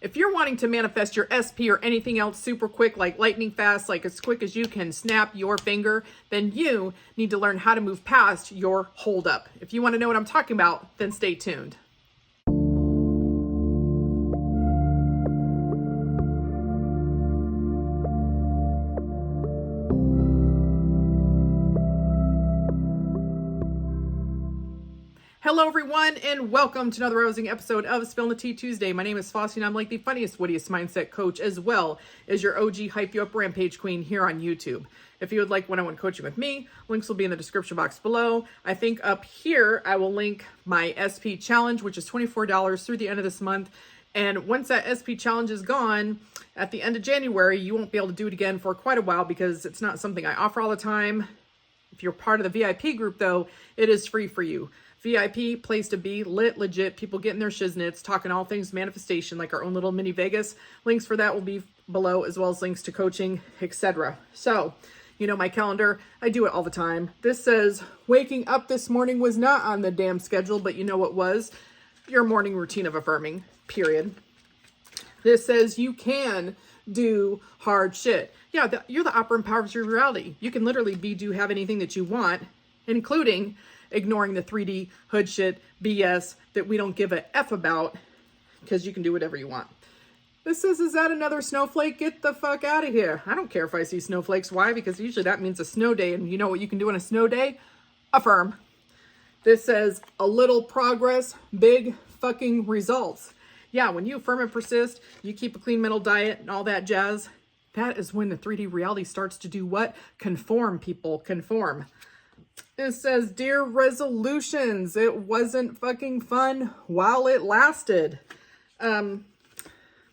If you're wanting to manifest your SP or anything else super quick, like lightning fast, like as quick as you can snap your finger, then you need to learn how to move past your holdup. If you want to know what I'm talking about, then stay tuned. Hello everyone, and welcome to another rousing episode of Spill the Tea Tuesday. My name is Fossey, and I'm like the funniest, wittiest mindset coach, as well as your OG hype you up rampage queen here on YouTube. If you would like one-on-one coaching with me, links will be in the description box below. I think up here I will link my SP challenge, which is $24 through the end of this month. And once that SP challenge is gone, at the end of January, you won't be able to do it again for quite a while because it's not something I offer all the time. If you're part of the VIP group, though, it is free for you. VIP, place to be, lit, legit, people getting their shiznits, talking all things manifestation, like our own little mini Vegas. Links for that will be below, as well as links to coaching, etc. So, you know my calendar, I do it all the time. This says, waking up this morning was not on the damn schedule, but you know what was? Your morning routine of affirming, period. This says you can do hard shit. Yeah, you're the opera and power of your reality. You can literally be, do, have anything that you want, including ignoring the 3D hood shit BS that we don't give a F about, because you can do whatever you want. This says, is that another snowflake? Get the fuck out of here. I don't care if I see snowflakes. Why? Because usually that means a snow day, and you know what you can do on a snow day? Affirm. This says, a little progress, big fucking results. Yeah, when you affirm and persist, you keep a clean mental diet and all that jazz, that is when the 3D reality starts to do what? Conform, people, conform. It says, dear resolutions, it wasn't fucking fun while it lasted.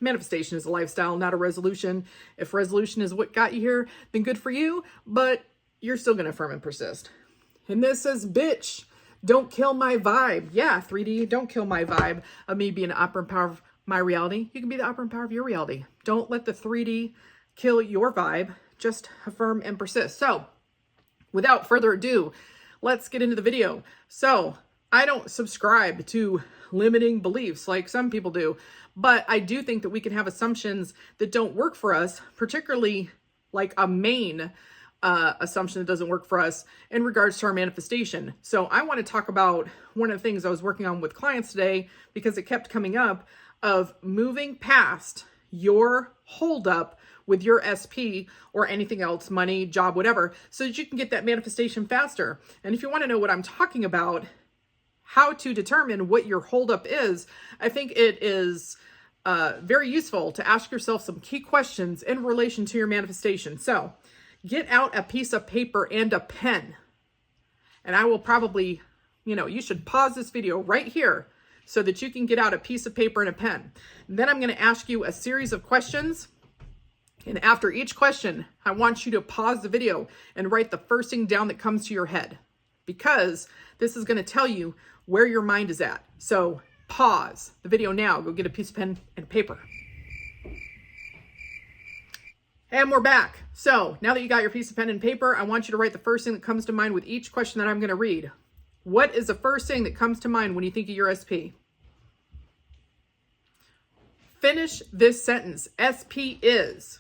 Manifestation is a lifestyle, not a resolution. If resolution is what got you here, then good for you, but you're still going to affirm and persist. And this says, bitch, don't kill my vibe. Yeah, 3D, don't kill my vibe of me being the opera and power of my reality. You can be the opera and power of your reality. Don't let the 3D kill your vibe. Just affirm and persist. So, without further ado, let's get into the video. So, I don't subscribe to limiting beliefs like some people do, but I do think that we can have assumptions that don't work for us, particularly like a main assumption that doesn't work for us in regards to our manifestation. So I want to talk about one of the things I was working on with clients today, because it kept coming up, of moving past your holdup with your SP or anything else, money, job, whatever, so that you can get that manifestation faster. And if you want to know what I'm talking about, how to determine what your holdup is, I think it is very useful to ask yourself some key questions in relation to your manifestation. So get out a piece of paper and a pen. And I will probably, you should pause this video right here so that you can get out a piece of paper and a pen. And then I'm going to ask you a series of questions. And after each question, I want you to pause the video and write the first thing down that comes to your head, because this is going to tell you where your mind is at. So pause the video now, go get a piece of pen and paper. And we're back. So now that you got your piece of pen and paper, I want you to write the first thing that comes to mind with each question that I'm going to read. What is the first thing that comes to mind when you think of your SP? Finish this sentence. SP is.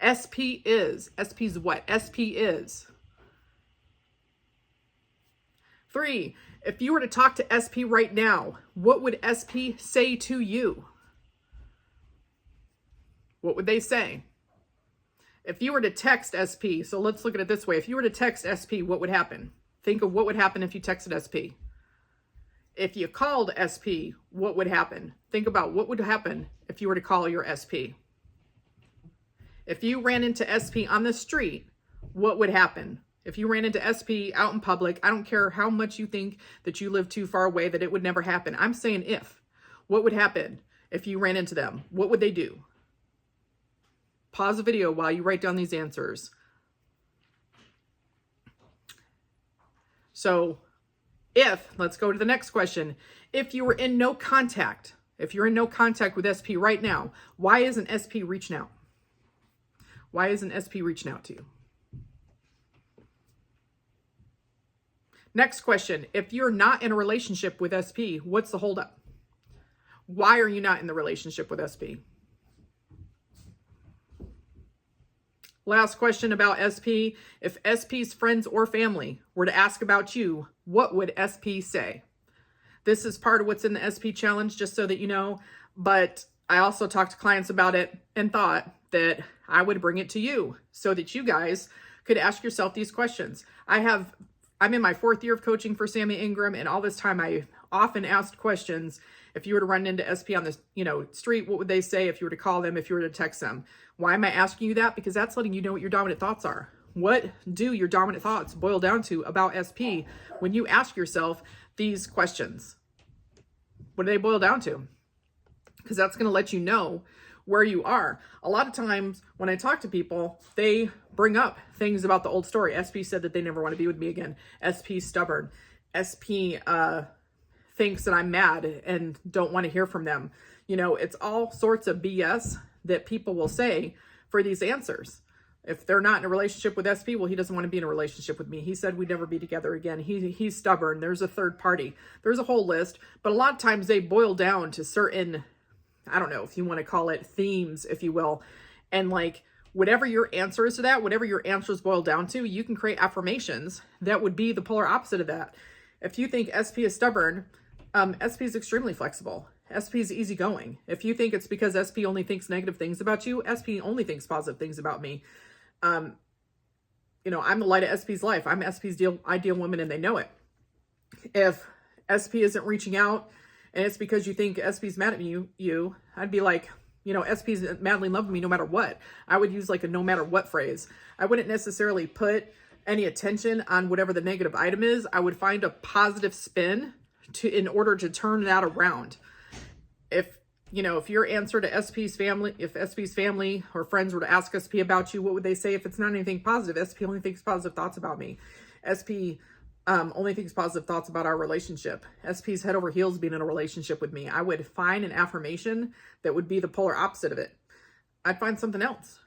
SP is. SP is what? SP is. 3. If you were to talk to SP right now, what would SP say to you? What would they say? If you were to text SP, so let's look at it this way. If you were to text SP, what would happen? Think of what would happen if you texted SP. If you called SP, what would happen? Think about what would happen if you were to call your SP. If you ran into SP on the street, what would happen? If you ran into SP out in public, I don't care how much you think that you live too far away, that it would never happen. I'm saying if. What would happen if you ran into them? What would they do? Pause the video while you write down these answers. So let's go to the next question. If you were in no contact, if you're in no contact with SP right now, why isn't SP reaching out? Why isn't SP reaching out to you? Next question. If you're not in a relationship with SP, what's the holdup? Why are you not in the relationship with SP? Last question about SP. If SP's friends or family were to ask about you, what would SP say? This is part of what's in the SP challenge, just so that you know. But I also talked to clients about it and thought that I would bring it to you so that you guys could ask yourself these questions. I'm in my 4th year of coaching for Sammy Ingram, and all this time I often asked questions. If you were to run into SP on the street, what would they say? If you were to call them, if you were to text them? Why am I asking you that? Because that's letting you know what your dominant thoughts are. What do your dominant thoughts boil down to about SP when you ask yourself these questions? What do they boil down to? Because that's going to let you know where you are. A lot of times when I talk to people, they bring up things about the old story. SP said that they never want to be with me again. SP stubborn. SP thinks that I'm mad and don't want to hear from them. It's all sorts of BS that people will say for these answers. If they're not in a relationship with SP, well, he doesn't want to be in a relationship with me. He said we'd never be together again. He's stubborn. There's a third party. There's a whole list, but a lot of times they boil down to certain, I don't know if you want to call it themes, if you will. And whatever your answer is to that, whatever your answers boil down to, you can create affirmations that would be the polar opposite of that. If you think SP is stubborn, SP is extremely flexible. SP is easygoing. If you think it's because SP only thinks negative things about you, SP only thinks positive things about me. I'm the light of SP's life. I'm SP's ideal woman, and they know it. If SP isn't reaching out and it's because you think SP's mad at you, I'd be like, SP's madly in love with me no matter what. I would use a no matter what phrase. I wouldn't necessarily put any attention on whatever the negative item is. I would find a positive spin in order to turn that around. If your answer to SP's family, if SP's family or friends were to ask SP about you, what would they say? If it's not anything positive, SP only thinks positive thoughts about me. SP only thinks positive thoughts about our relationship. SP's head over heels being in a relationship with me. I would find an affirmation that would be the polar opposite of it. I'd find something else,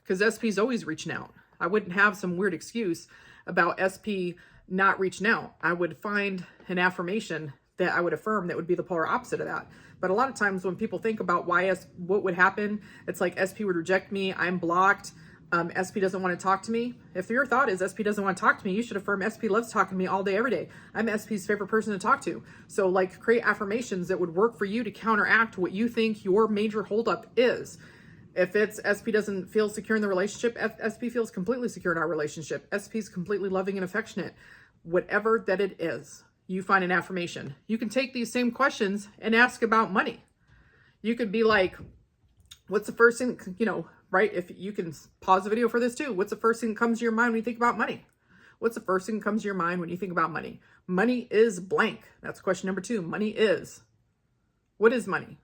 because SP's always reaching out. I wouldn't have some weird excuse about SP not reaching out. I would find an affirmation that I would affirm that would be the polar opposite of that. But a lot of times when people think about what would happen, it's like SP would reject me, I'm blocked, SP doesn't want to talk to me. If your thought is SP doesn't want to talk to me, you should affirm SP loves talking to me all day, every day. I'm SP's favorite person to talk to. So create affirmations that would work for you to counteract what you think your major holdup is. If it's SP doesn't feel secure in the relationship, SP feels completely secure in our relationship. SP's completely loving and affectionate. Whatever that it is, you find an affirmation. You can take these same questions and ask about money. You could be like, what's the first thing, right? If you can pause the video for this too. What's the first thing that comes to your mind when you think about money? What's the first thing that comes to your mind when you think about money? Money is blank. That's question number 2. Money is. What is money?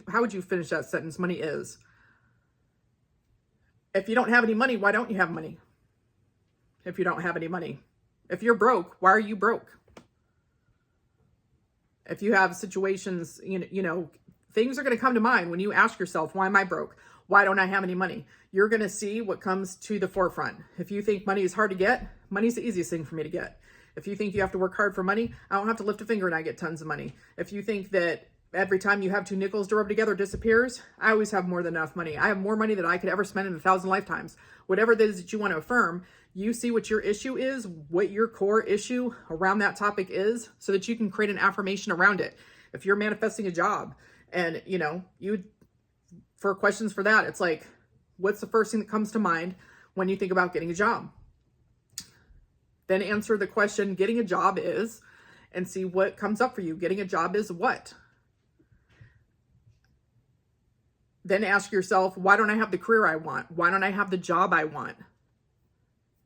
How would you finish that sentence? Money is. If you don't have any money, why don't you have money? If you don't have any money. If you're broke, why are you broke? If you have situations, things are going to come to mind when you ask yourself, why am I broke? Why don't I have any money? You're going to see what comes to the forefront. If you think money is hard to get, money's the easiest thing for me to get. If you think you have to work hard for money, I don't have to lift a finger and I get tons of money. If you think that every time you have 2 nickels to rub together it disappears, I always have more than enough money. I have more money than I could ever spend in 1,000 lifetimes. Whatever it is that you want to affirm, you see what your issue is, what your core issue around that topic is, so that you can create an affirmation around it. If you're manifesting a job and, for questions for that, it's like, what's the first thing that comes to mind when you think about getting a job? Then answer the question, getting a job is, and see what comes up for you. Getting a job is what? Then ask yourself, why don't I have the career I want? Why don't I have the job I want?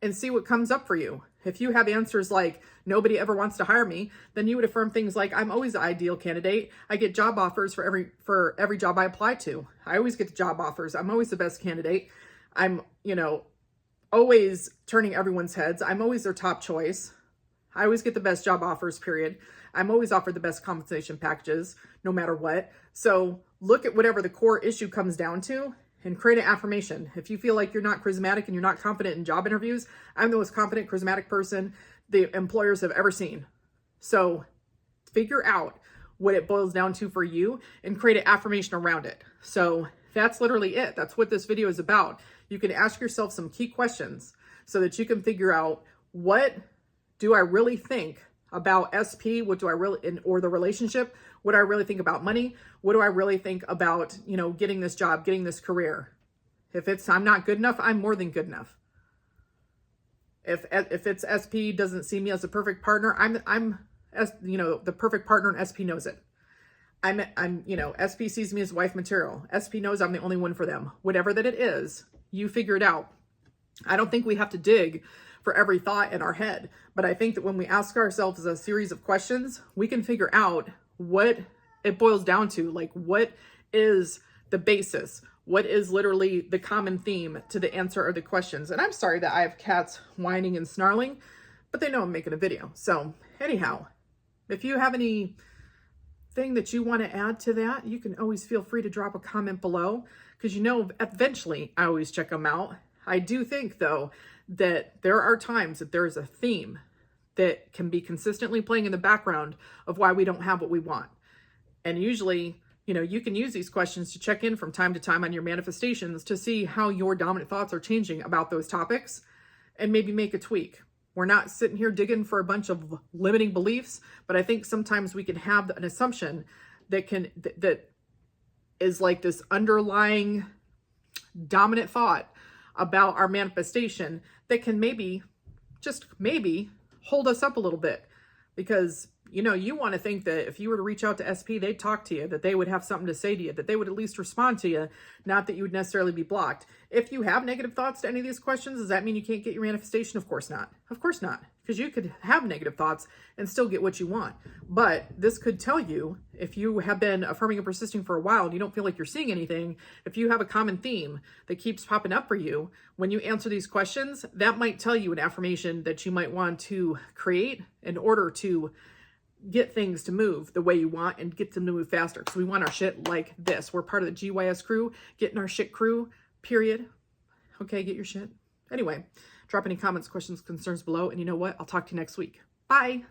And see what comes up for you. If you have answers like, nobody ever wants to hire me, then you would affirm things like, I'm always the ideal candidate. I get job offers for every job I apply to. I always get the job offers. I'm always the best candidate. I'm, always turning everyone's heads. I'm always their top choice. I always get the best job offers, period. I'm always offered the best compensation packages, no matter what. So look at whatever the core issue comes down to and create an affirmation. If you feel like you're not charismatic and you're not confident in job interviews, I'm the most confident, charismatic person the employers have ever seen. So figure out what it boils down to for you and create an affirmation around it. So that's literally it. That's what this video is about. You can ask yourself some key questions so that you can figure out, what do I really think about SP? What do I really, or the relationship? What do I really think about money? What do I really think about, getting this job, getting this career? If it's, I'm not good enough, I'm more than good enough. If it's SP doesn't see me as a perfect partner, I'm the perfect partner, and SP knows it. SP sees me as wife material. SP knows I'm the only one for them. Whatever that it is, you figure it out. I don't think we have to dig for every thought in our head, but I think that when we ask ourselves a series of questions, we can figure out what it boils down to. Like, what is the basis? What is literally the common theme to the answer of the questions? And I'm sorry that I have cats whining and snarling, but they know I'm making a video. So anyhow, if you have any thing that you want to add to that, you can always feel free to drop a comment below, because eventually I always check them out. I do think, though, that there are times that there is a theme that can be consistently playing in the background of why we don't have what we want. And usually, you can use these questions to check in from time to time on your manifestations to see how your dominant thoughts are changing about those topics and maybe make a tweak. We're not sitting here digging for a bunch of limiting beliefs, but I think sometimes we can have an assumption that is like this underlying dominant thought about our manifestation that can maybe, just maybe, hold us up a little bit. Because, you want to think that if you were to reach out to SP, they'd talk to you, that they would have something to say to you, that they would at least respond to you, not that you would necessarily be blocked. If you have negative thoughts to any of these questions, does that mean you can't get your manifestation? Of course not. Of course not. Because you could have negative thoughts and still get what you want. But this could tell you, if you have been affirming and persisting for a while and you don't feel like you're seeing anything, if you have a common theme that keeps popping up for you, when you answer these questions, that might tell you an affirmation that you might want to create in order to get things to move the way you want and get them to move faster. Because we want our shit like this. We're part of the GYS crew, getting our shit crew, period. Okay, get your shit. Anyway, drop any comments, questions, concerns below. And you know what? I'll talk to you next week. Bye.